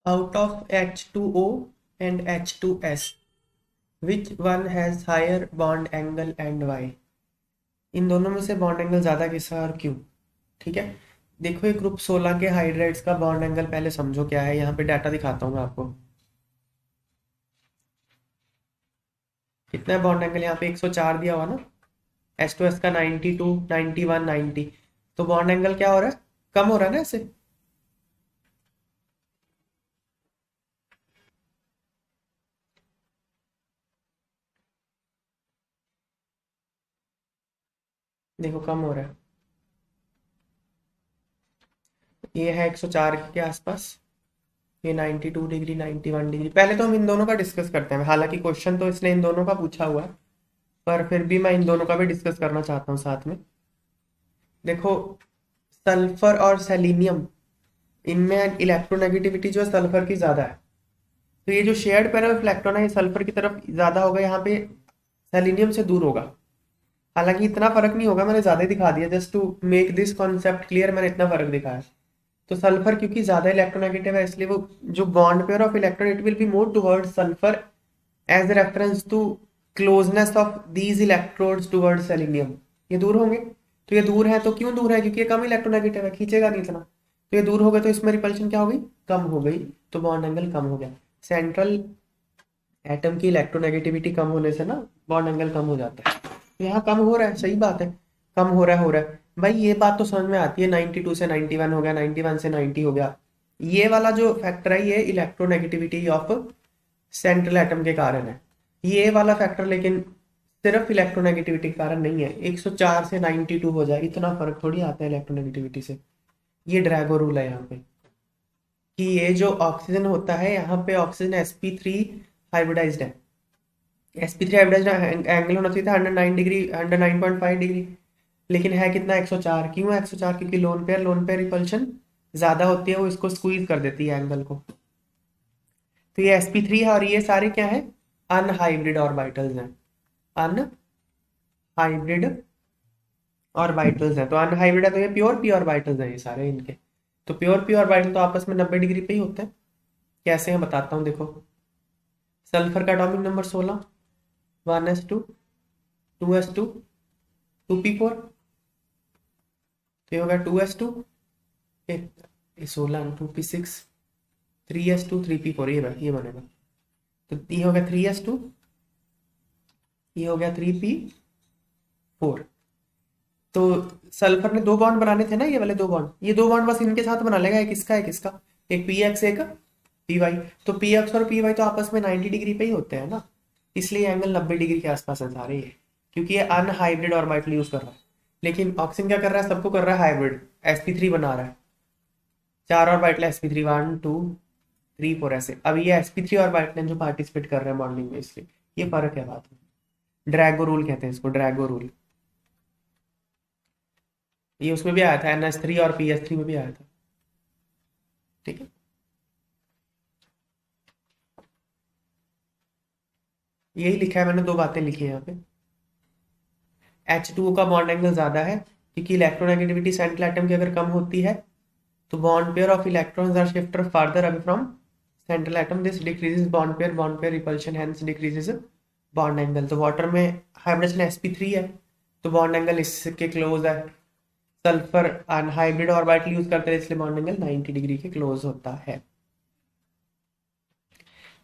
out of H2O and H2S, which one has higher bond angle and why? इन दोनों में से bond angle ज्यादा किसका और क्यों? ठीक है, देखो ये ग्रुप 16 के हाइड्राइड्स का बॉन्ड एंगल पहले समझो क्या है। यहाँ पे डाटा दिखाता हूँ मैं आपको। कितना है बॉन्ड एंगल? यहाँ पे 104 दिया हुआ ना। H2S का 92, 91, 90। तो बॉन्ड एंगल क्या हो रहा है? कम हो रहा है ना ऐसे। देखो कम हो रहा है। ये है 104 के आसपास, ये 92 डिग्री, 91 डिग्री। पहले तो हम इन दोनों का डिस्कस करते हैं, हालांकि क्वेश्चन तो इसने इन दोनों का पूछा हुआ है, पर फिर भी मैं इन दोनों का भी डिस्कस करना चाहता हूँ साथ में। देखो, सल्फर और सेलिनियम, इनमें इलेक्ट्रोनेगेटिविटी जो है सल्फर की ज्यादा है। तो ये जो शेयर्ड पेयर ऑफ इलेक्ट्रॉन है ये सल्फर की तरफ ज्यादा होगा, यहाँ पे सेलिनियम से दूर होगा। हालांकि इतना फर्क नहीं होगा, मैंने ज्यादा ही दिखा दिया just to make this concept clear. मैंने इतना फर्क दिखाया। तो सल्फर क्योंकि ज्यादा इलेक्ट्रोनेगेटिव है, इसलिए वो जो bond pair of electron it will be more towards sulphur as reference to closeness of these electrodes towards selenium. ये दूर होंगे, तो ये दूर है। तो क्यों दूर है? क्योंकि ये कम इलेक्ट्रोनेगेटिव है, खींचेगा नहीं इतना। तो ये दूर हो गए, तो इसमें रिपल्शन क्या हो गई? कम हो गई। तो बॉन्ड एंगल कम हो गया। सेंट्रल एटम की इलेक्ट्रोनेगेटिविटी कम होने से ना बॉन्ड एंगल कम हो जाता है। तो यहाँ कम हो रहा है, सही बात है। कम हो रहा है, हो रहा है भाई, ये बात तो समझ में आती है। 92 से 91 हो गया, 91 से 90 हो गया। ये वाला जो फैक्टर है ये इलेक्ट्रोनेगेटिविटी ऑफ सेंट्रल एटम के कारण है। ये वाला फैक्टर लेकिन सिर्फ इलेक्ट्रोनेगेटिविटी के कारण नहीं है। 104 से 92 हो जाए, इतना फर्क थोड़ी आता है इलेक्ट्रोनेगेटिविटी से। ये ड्रैगो रूल है यहाँ पे, कि ये जो ऑक्सीजन होता है, यहाँ पे ऑक्सीजन sp3 हाइब्रिडाइज्ड है। sp3 हाइब्रिडाइज्ड एंगल होना चाहिए था 109 डिग्री, 109.5 डिग्री, लेकिन है कितना? 104। क्यों है 104? क्योंकि लोन पेयर रिपल्शन ज्यादा होती है, वो इसको स्क्वीज कर देती है एंगल को। तो ये sp3 है, और ये सारे क्या है? अनहाइब्रिड ऑर्बिटल्स हैं। अनहाइब्रिड ऑर्बिटल्स हैं। तो अनहाइब्रिड है तो ये प्योर पी ऑर्बिटल्स हैं ये सारे इनके। तो प्योर पी ऑर्बिटल तो आपस में 90 डिग्री पे ही होते हैं। कैसे हैं बताता हूँ, देखो। सल्फर का atomic number 16, 1s2, 2s2, 2p4। तो ये होगा 2s2, 16, 2p6, 3s2, 3p4। ये बनेगा। तो ये हो गया 3s2, ये हो गया 3p4। तो सल्फर ने दो बॉन्ड बनाने थे ना, ये वाले दो बॉन्ड, ये दो बॉन्ड बस इनके साथ बना लेगा। एक इसका, एक इसका, एक px, एक py। तो px और py तो आपस में 90 डिग्री पे ही होते हैं ना, इसलिए एंगल 90 डिग्री के आसपास है सारे ये, क्योंकि ये अनहाइब्रिड ऑर्बिटल यूज कर रहा है। लेकिन ऑक्सीजन क्या कर रहा है? सबको कर रहा है हाइब्रिड, sp3 बना रहा है। 4 ऑर्बिटल sp3, 1 2 3 4 ऐसे। अब ये sp3 ऑर्बिटल जो पार्टिसिपेट कर रहे हैं बॉन्डिंग में, इसलिए ये फर्क है बात में। ड्रैगो रूल कहते हैं इसको, ड्रैगो रूल। ये उसमें भी आया था, NH3 और PS3 में भी आया था। ठीक है, यही लिखा है मैंने, दो बातें लिखी है यहाँ पे। H2O का बॉन्ड एंगल ज्यादा है क्योंकि इलेक्ट्रोनेगेटिविटी सेंट्रल एटम की अगर कम होती है तो bond pair of electrons are shifted farther away from central atom. This decreases bond pair repulsion, hence decreases bond angle. तो वाटर में हाइब्रिडेशन sp3 है, तो बॉन्ड एंगल इसके क्लोज है। सल्फर अनहाइब्रिड ऑर्बिटल यूज करते हैं, इसलिए बॉन्ड एंगल 90 डिग्री के क्लोज होता है।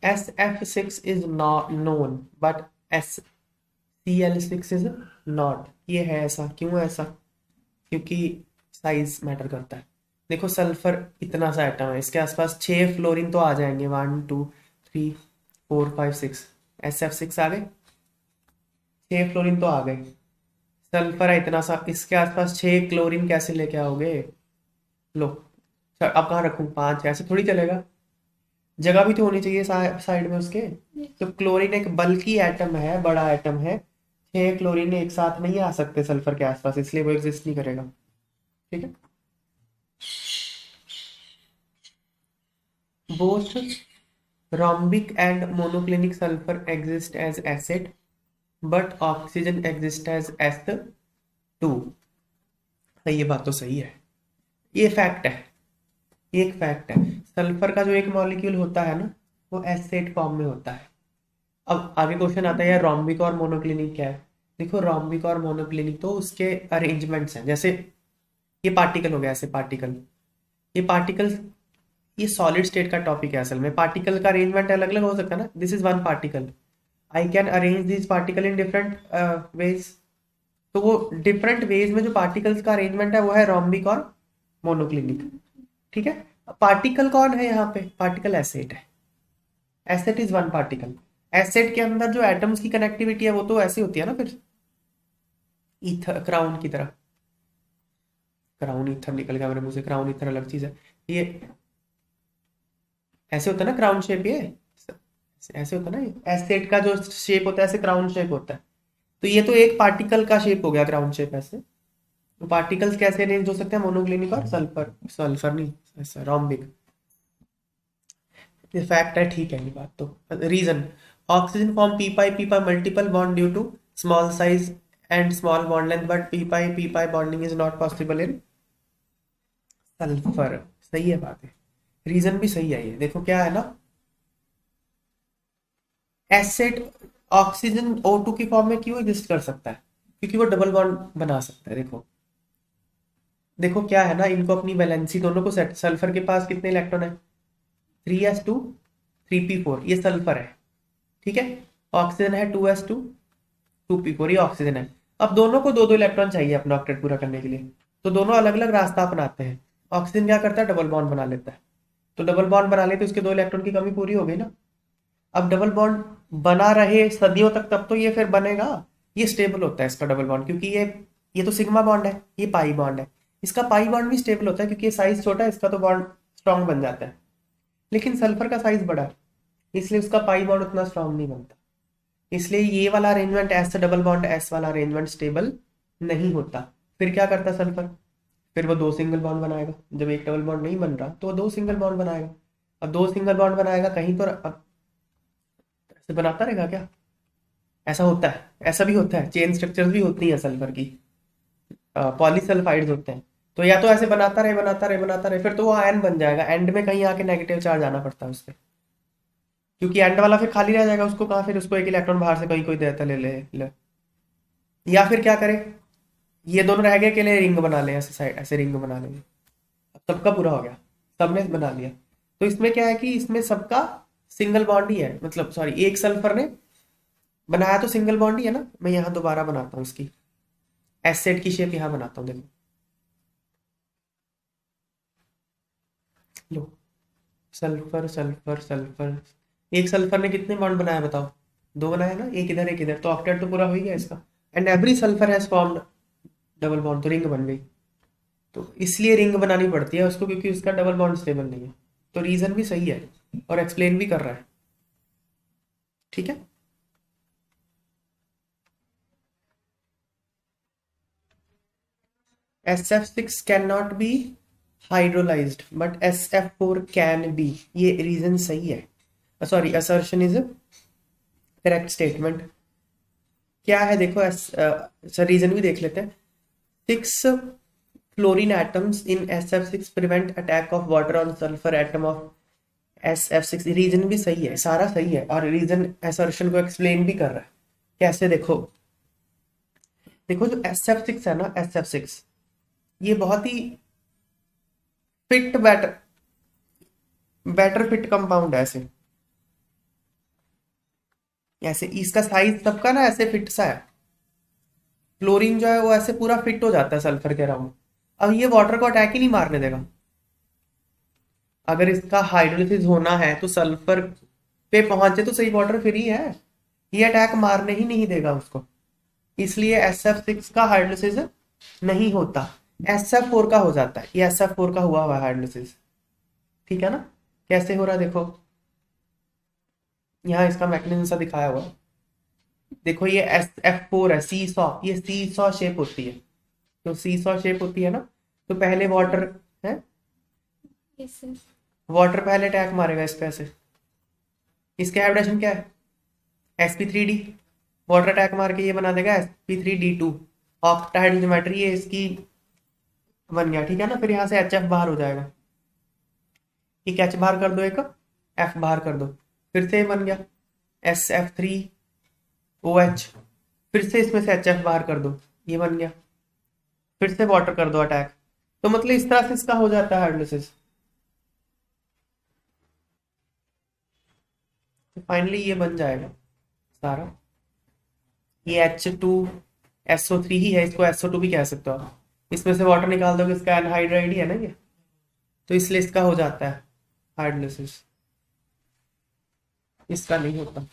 SF6 is not known but SCl6 is not। ये है ऐसा, क्यों है ऐसा? क्योंकि साइज मैटर करता है। देखो सल्फर इतना सा एटम है, इसके आसपास 6 फ्लोरीन तो आ जाएंगे, 1 2 3 4 5 6। SF6 आ गए, 6 फ्लोरीन तो आ गए। सल्फर है इतना सा, इसके आसपास 6 क्लोरीन कैसे लेके आओगे? लो, अब कहाँ रखूं? 5, ऐसे थोड़ी चलेगा। जगह भी तो होनी चाहिए साइड में उसके। तो क्लोरीन एक बल्कि एटम है, बड़ा एटम है। 6 क्लोरीन एक साथ नहीं आ सकते सल्फर के आसपास, इसलिए वो एग्जिस्ट नहीं करेगा। ठीक है, both rhombic and monoclinic sulfur exist as acid but oxygen exists as S2। ये बात तो सही है, ये फैक्ट है। एक फैक्ट है, सल्फर का जो एक मॉलिक्यूल होता है ना, वो एसिड फॉर्म में होता है। अब आगे क्वेश्चन आता है यार रोम्बिक और मोनोक्लिनिक क्या है। देखो रोम्बिक और मोनोक्लिनिक तो उसके अरेंजमेंट्स हैं। जैसे ये पार्टिकल हो गया, ऐसे पार्टिकल, ये पार्टिकल, ये सॉलिड स्टेट का टॉपिक है। असल में पार्टिकल का अरेंजमेंट अलग अलग हो सकता है ना। This is one particle, I can arrange this particle in different ways. तो वो डिफरेंट वेज में जो पार्टिकल्स का अरेंजमेंट है वो है रोम्बिक और मोनोक्लिनिक। ठीक है। पार्टिकल कौन है यहाँ पे? पार्टिकल एसिड है। Acid is one particle. Acid के अंदर जो एटम्स की कनेक्टिविटी है वो तो ऐसी होती है ना, फिर ईथर क्राउन की तरह। क्राउन ईथर निकल गया मेरे मुंह से, क्राउन ईथर अलग चीज है। ये ऐसे होता है ना क्राउन शेप, ये ऐसे होता है ना, ये एसिड का जो शेप होता है ऐसे क्राउन शेप होता है। तो ये तो एक पार्टिकल का शेप हो गया क्राउन शेप ऐसे। तो पार्टिकल्स कैसे अरेंज हो सकते हैं? मोनोक्लिनिक और सल्फर, सल्फर नहीं रोम्बिक। ये फैक्ट है, ठीक है ये बात तो। Reason, oxygen form P pi multiple bond due to small size and small bond length, but P pi bonding is not possible in sulphur. सही है बात है, रीजन भी सही है। ये देखो क्या है ना, एसिड ऑक्सीजन O2 की फॉर्म में क्यों एग्जिस्ट कर सकता है? क्योंकि वो डबल बॉन्ड बना सकता है। देखो देखो क्या है ना, इनको अपनी वैलेंसी दोनों को सेट, सल्फर के पास कितने इलेक्ट्रॉन है? 3s2 3p4, ये सल्फर है। ठीक है। ऑक्सीजन है 2s2 2p4, ये ऑक्सीजन है। अब दोनों को दो दो इलेक्ट्रॉन चाहिए अपना ऑक्टेट पूरा करने के लिए, तो दोनों अलग अलग रास्ता अपनाते हैं। ऑक्सीजन क्या करता है? डबल बॉन्ड बना लेता है। तो डबल बॉन्ड बना ले तो इसके दो इलेक्ट्रॉन की कमी पूरी हो गई ना। अब डबल बॉन्ड बना रहे सदियों तक, तब तो ये फिर बनेगा। ये स्टेबल होता है इसका डबल बॉन्ड, क्योंकि ये तो सिग्मा बॉन्ड है, ये पाई बॉन्ड है। इसका पाई बॉन्ड भी स्टेबल होता है क्योंकि ये साइज छोटा है, इसका तो बॉन्ड स्ट्रांग बन जाता है। लेकिन सल्फर का साइज बड़ा है, इसलिए उसका पाई बॉन्ड उतना स्ट्रांग नहीं बनता। इसलिए ये वाला arrangement, S double bond S वाला अरेंजमेंट स्टेबल नहीं होता। फिर क्या करता सल्फर? फिर वो दो सिंगल बॉन्ड बनाएगा। जब एक डबल बॉन्ड नहीं बन रहा तो वो दो सिंगल बॉन्ड बनाएगा। अब दो सिंगल बॉन्ड बनाएगा कहीं तो, अब ऐसे बनाता रहेगा क्या? ऐसा होता है, ऐसा भी होता है, चेन स्ट्रक्चर्स भी होती हैं सल्फर की, पॉलीसल्फाइड्स होते हैं। तो या तो ऐसे बनाता रहे बनाता रहे बनाता रहे, फिर तो वो आयन बन जाएगा, एंड में कहीं आके नेगेटिव चार्ज आना पड़ता है उस पर, क्योंकि एंड वाला फिर खाली रह जाएगा, उसको कहाँ, फिर उसको एक इलेक्ट्रॉन बाहर से कहीं कोई देता ले। या फिर क्या करे, ये दोनों रह गए के लिए रिंग बना ले, ऐसे साइड ऐसे रिंग बना लेंगे। अब सबका पूरा हो गया, सबने बना लिया। तो इसमें क्या है कि इसमें सबका सिंगल बॉन्ड ही है, मतलब सॉरी, एक सल्फर ने बनाया तो सिंगल बॉन्ड ही है ना। मैं यहाँ दोबारा बनाता हूँ इसकी एसिड की शेप, यहाँ बनाता हूँ देखो। लो, सल्फर सल्फर सल्फर, एक सल्फर ने कितने बॉन्ड बनाया बताओ? दो बनाया ना, एक इधर, तो ऑक्टेट तो पूरा हो ही गया इसका। And every sulphur has formed double bond, तो रिंग बन गई। तो इसलिए रिंग बनानी पड़ती है उसको, क्योंकि उसका डबल बॉन्ड स्टेबल नहीं है। तो रीजन भी सही है और एक्सप्लेन भी कर रहा है। ठीक है। SF6 can not be hydrolysed but SF4 can be, ये रीजन सही है। Sorry, assertion is correct statement. क्या है देखो, सर रीजन भी देख लेते हैं। 6 fluorine atoms in SF6 prevent attack of water on sulphur atom of SF6। Reason भी सही है, सारा सही है, और रीजन असर्शन को एक्सप्लेन भी कर रहा है। कैसे? देखो देखो, जो SF6 है ना, SF6 ये बहुत ही fit better better fit compound है। ऐसे ऐसे इसका साइज सबका ना ऐसे फिट सा है। क्लोरीन जो है वो ऐसे पूरा फिट हो जाता है सल्फर के अराउंड। अब ये वाटर को अटैक ही नहीं मारने देगा। अगर इसका हाइड्रोलिसिस होना है तो सल्फर पे पहुंचे तो सही, वाटर फ्री है, ये अटैक मारने ही नहीं देगा उसको। इसलिए SF6 का हाइड्रोलिसिस नहीं होता, SF4 का हो जाता है। ये SF4 का हुआ हुआ हाइड्रोलिसिस। ठीक है ना। कैसे हो रहा है देखो, यहाँ इसका मैकेनिज्म सा दिखाया हुआ है। देखो ये SF4 है, सी सॉ, ये सी सॉ शेप होती है। तो सी सॉ शेप होती है ना, तो पहले वाटर है, वाटर पहले अटैक मारेगा इस पे ऐसे। इसके हाइब्रिडेशन क्या है? sp3d, वाटर अटैक मार के ये बना देगा sp3d2, ऑक्टाइड ज्योमेट्री, ये इसकी बन गया। ठीक है ना। फिर यहाँ से HF बाहर हो जाएगा, एक H बाहर कर दो, एक F बाहर कर दो, फिर से ये बन गया SF3OH, फिर से इसमें से HF बाहर कर दो, ये बन गया, फिर से वाटर कर दो अटैक। तो मतलब इस तरह से इसका हो जाता है हाइड्रोलिसिस। तो फाइनली ये बन जाएगा सारा। ये H2SO3 ही है, इसको SO2 भी कह सकते हो आप। इसमें से वाटर निकाल दोगे, इसका एनहाइड्राइड ही है ना ये, तो इसलिए इसका हो जाता है हाइड्रोलिसिस, इसका नहीं होता।